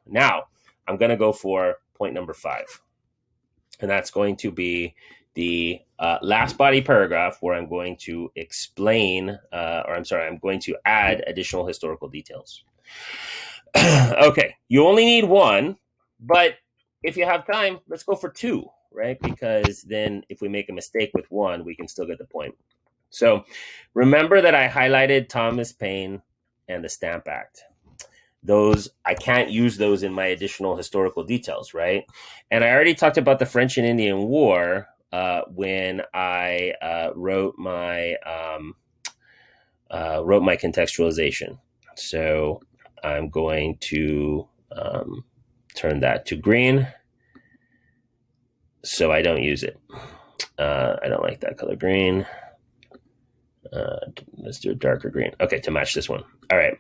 Now, I'm going to go for point number 5. And that's going to be the last body paragraph where I'm going to explain, I'm going to add additional historical details. Okay, you only need 1, but if you have time, let's go for 2, right? Because then if we make a mistake with 1, we can still get the point. So remember that I highlighted Thomas Paine and the Stamp Act. Those, I can't use those in my additional historical details, right? And I already talked about the French and Indian War when I wrote my contextualization. So I'm going to turn that to green so I don't use it. I don't like that color green. Let's do a darker green. Okay, to match this one. All right.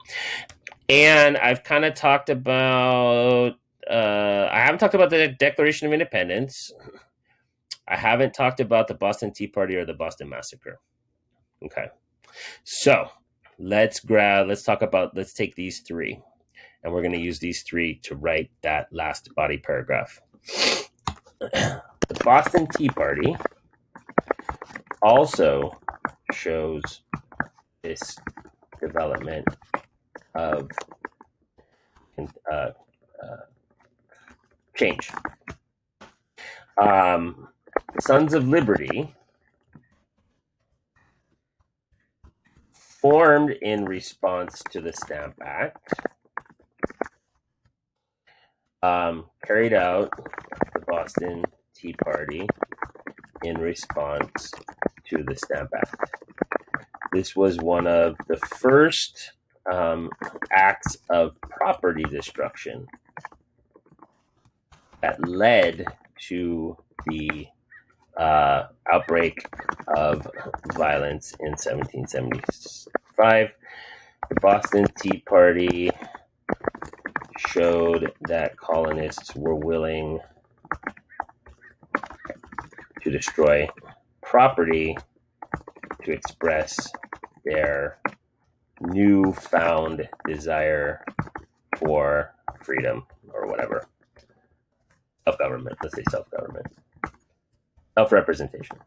And I've kind of talked about, I haven't talked about the Declaration of Independence. I haven't talked about the Boston Tea Party or the Boston Massacre. Okay. So let's take these 3. And we're going to use these 3 to write that last body paragraph. The Boston Tea Party also shows this development of change. Sons of Liberty formed in response to the Stamp Act, carried out the Boston Tea Party in response to the Stamp Act. This was one of the first acts of property destruction that led to the outbreak of violence in 1775. The Boston Tea Party showed that colonists were willing to destroy property to express their newfound desire for freedom or whatever of government. Let's say self-government, self-representation.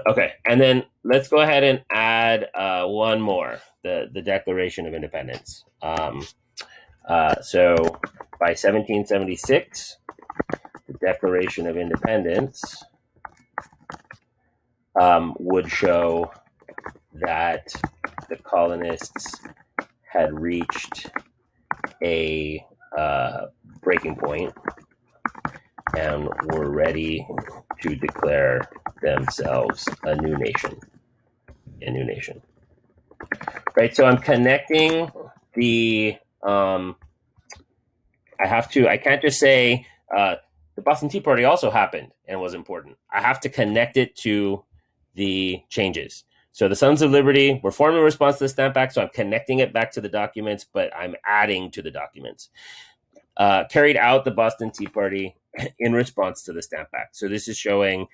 Okay, and then let's go ahead and add one more, the Declaration of Independence. So by 1776, the Declaration of Independence would show that the colonists had reached a breaking point and were ready to declare themselves a new nation. Right, so I'm connecting the, I can't just say the Boston Tea Party also happened and was important. I have to connect it to the changes. So the Sons of Liberty were formed in response to the Stamp Act, so I'm connecting it back to the documents, but I'm adding to the documents. Carried out the Boston Tea Party in response to the Stamp Act. So this is showing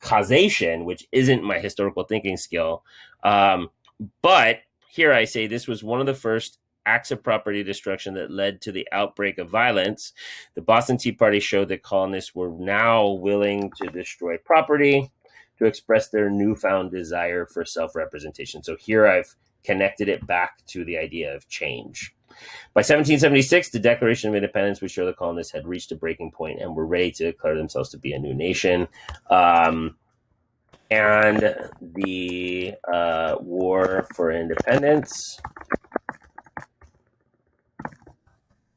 causation, which isn't my historical thinking skill. But here I say this was one of the first acts of property destruction that led to the outbreak of violence. The Boston Tea Party showed that colonists were now willing to destroy property to express their newfound desire for self-representation. So here I've connected it back to the idea of change. By 1776, the Declaration of Independence would show the colonists had reached a breaking point and were ready to declare themselves to be a new nation. And the War for Independence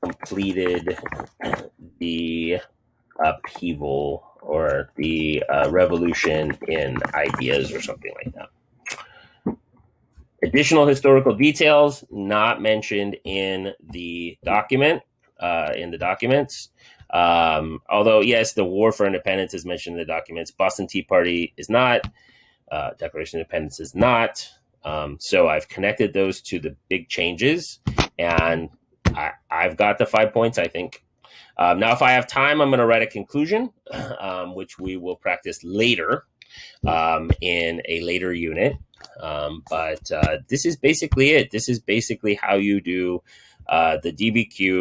completed the upheaval or the revolution in ideas or something like that. Additional historical details not mentioned in the document, in the documents. Although, yes, the War for Independence is mentioned in the documents. Boston Tea Party is not. Declaration of Independence is not. So I've connected those to the big changes, and I've got the 5 points, I think. Now, if I have time, I'm going to write a conclusion, which we will practice later in a later unit. But this is basically it. This is basically how you do the DBQ